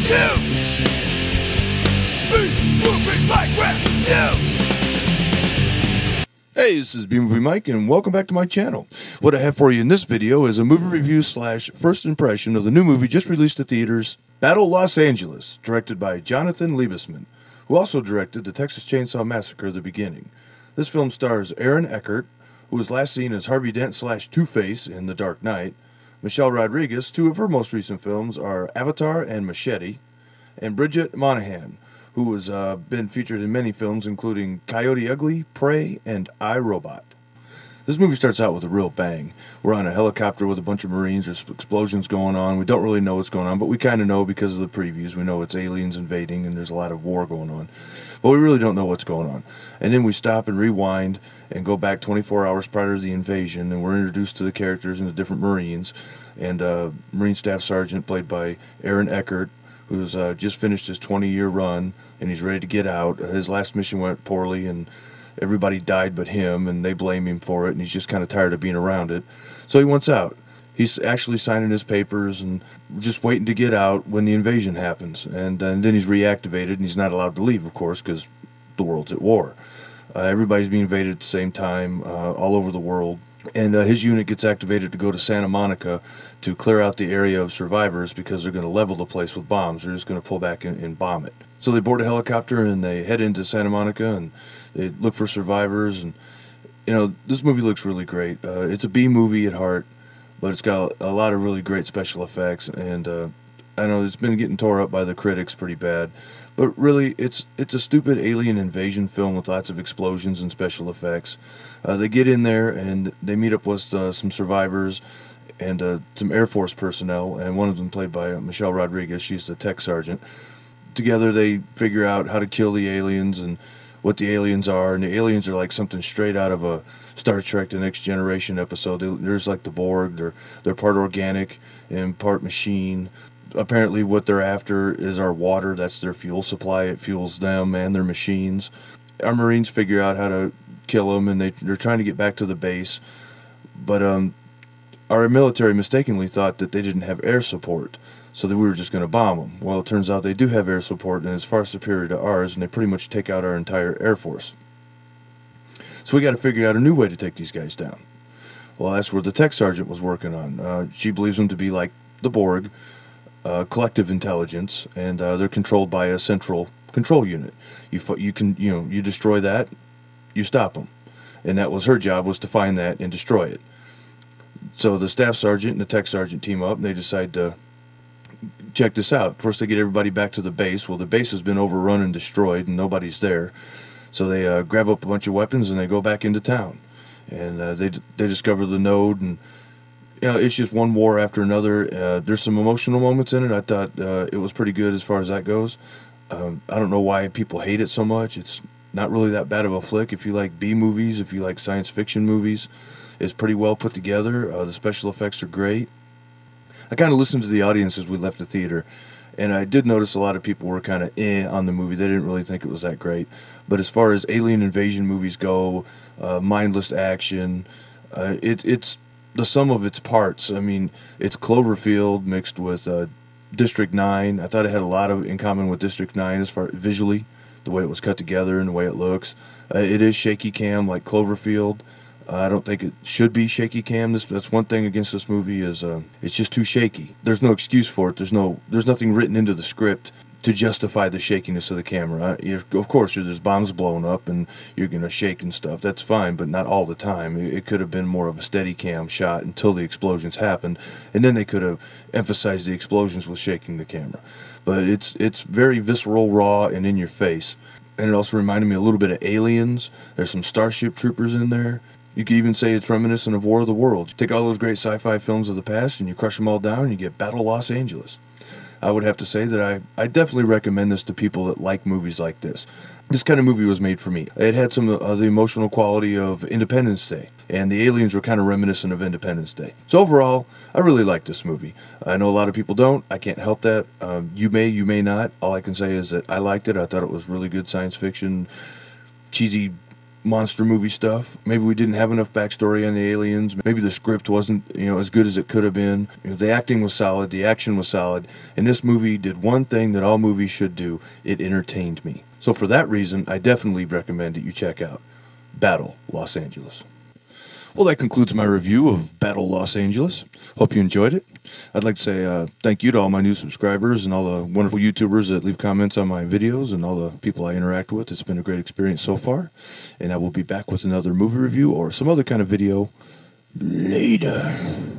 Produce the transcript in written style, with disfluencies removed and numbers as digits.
you. B-Movie Mike with you. Hey, this is B-Movie Mike, and welcome back to my channel. What I have for you in this video is a movie review / first impression of the new movie just released at theaters, Battle Los Angeles, directed by Jonathan Liebesman, who also directed the Texas Chainsaw Massacre: The Beginning. This film stars Aaron Eckhart, who was last seen as Harvey Dent / Two-Face in The Dark Knight, Michelle Rodriguez. Two of her most recent films are Avatar and Machete, and Bridget Monahan, who has been featured in many films including Coyote Ugly, Prey, and I, Robot. This movie starts out with a real bang. We're on a helicopter with a bunch of Marines. There's explosions going on. We don't really know what's going on, but we kind of know because of the previews. We know it's aliens invading and there's a lot of war going on. But we really don't know what's going on. And then we stop and rewind and go back 24 hours prior to the invasion, and we're introduced to the characters and the different Marines. And Marine Staff Sergeant, played by Aaron Eckhart, who's just finished his 20-year run, and he's ready to get out. His last mission went poorly, and everybody died but him, and they blame him for it, and he's just kind of tired of being around it. So he wants out. He's actually signing his papers and just waiting to get out when the invasion happens. And then he's reactivated, and he's not allowed to leave, of course, because the world's at war. Everybody's being invaded at the same time all over the world. And his unit gets activated to go to Santa Monica to clear out the area of survivors because they're going to level the place with bombs. They're just going to pull back and bomb it. So they board a helicopter and they head into Santa Monica and they look for survivors. And, you know, this movie looks really great. It's a B movie at heart, but it's got a lot of really great special effects. And I know it's been getting tore up by the critics pretty bad. But really, it's a stupid alien invasion film with lots of explosions and special effects. They get in there and they meet up with some survivors and some Air Force personnel, and one of them played by Michelle Rodriguez. She's the tech sergeant. Together they figure out how to kill the aliens and what the aliens are, and the aliens are like something straight out of a Star Trek The Next Generation episode. There's like the Borg. They're part organic and part machine. Apparently what they're after is our water. That's their fuel supply. It fuels them and their machines. Our Marines figure out how to kill them, and they're trying to get back to the base. But our military mistakenly thought that they didn't have air support, so that we were just going to bomb them. Well, it turns out they do have air support, and it's far superior to ours, and they pretty much take out our entire Air Force. So we got to figure out a new way to take these guys down. Well, that's where the tech sergeant was working on. She believes them to be like the Borg, collective intelligence, and they're controlled by a central control unit. You destroy that, you stop them, and that was her job, was to find that and destroy it. So the staff sergeant and the tech sergeant team up, and they decide to check this out. First, they get everybody back to the base. Well, the base has been overrun and destroyed, and nobody's there. So they grab up a bunch of weapons and they go back into town, and they discover the node. And it's just one war after another. There's some emotional moments in it. I thought it was pretty good as far as that goes. I don't know why people hate it so much. It's not really that bad of a flick. If you like B movies, if you like science fiction movies, it's pretty well put together. The special effects are great. I kind of listened to the audience as we left the theater, and I did notice a lot of people were kind of on the movie. They didn't really think it was that great. But as far as alien invasion movies go, mindless action, it's the sum of its parts. I mean, it's Cloverfield mixed with District 9. I thought it had a lot in common with District 9 as far visually, the way it was cut together and the way it looks. It is shaky cam like Cloverfield. I don't think it should be shaky cam. That's one thing against this movie is it's just too shaky. There's no excuse for it. There's nothing written into the script to justify the shakiness of the camera. Of course, there's bombs blowing up and you're going to shake and stuff. That's fine, but not all the time. It could have been more of a steady cam shot until the explosions happened, and then they could have emphasized the explosions with shaking the camera. But it's very visceral, raw, and in your face. And it also reminded me a little bit of Aliens. There's some Starship Troopers in there. You could even say it's reminiscent of War of the Worlds. You take all those great sci-fi films of the past and you crush them all down and you get Battle Los Angeles. I would have to say that I definitely recommend this to people that like movies like this. This kind of movie was made for me. It had some of the emotional quality of Independence Day, and the aliens were kind of reminiscent of Independence Day. So overall, I really like this movie. I know a lot of people don't. I can't help that. You may not. All I can say is that I liked it. I thought it was really good science fiction, cheesy monster movie stuff. Maybe we didn't have enough backstory on the aliens. Maybe the script wasn't, as good as it could have been. The acting was solid. The action was solid. And this movie did one thing that all movies should do. It entertained me. So for that reason, I definitely recommend that you check out Battle Los Angeles. Well, that concludes my review of Battle Los Angeles. Hope you enjoyed it. I'd like to say thank you to all my new subscribers and all the wonderful YouTubers that leave comments on my videos and all the people I interact with. It's been a great experience so far. And I will be back with another movie review or some other kind of video later.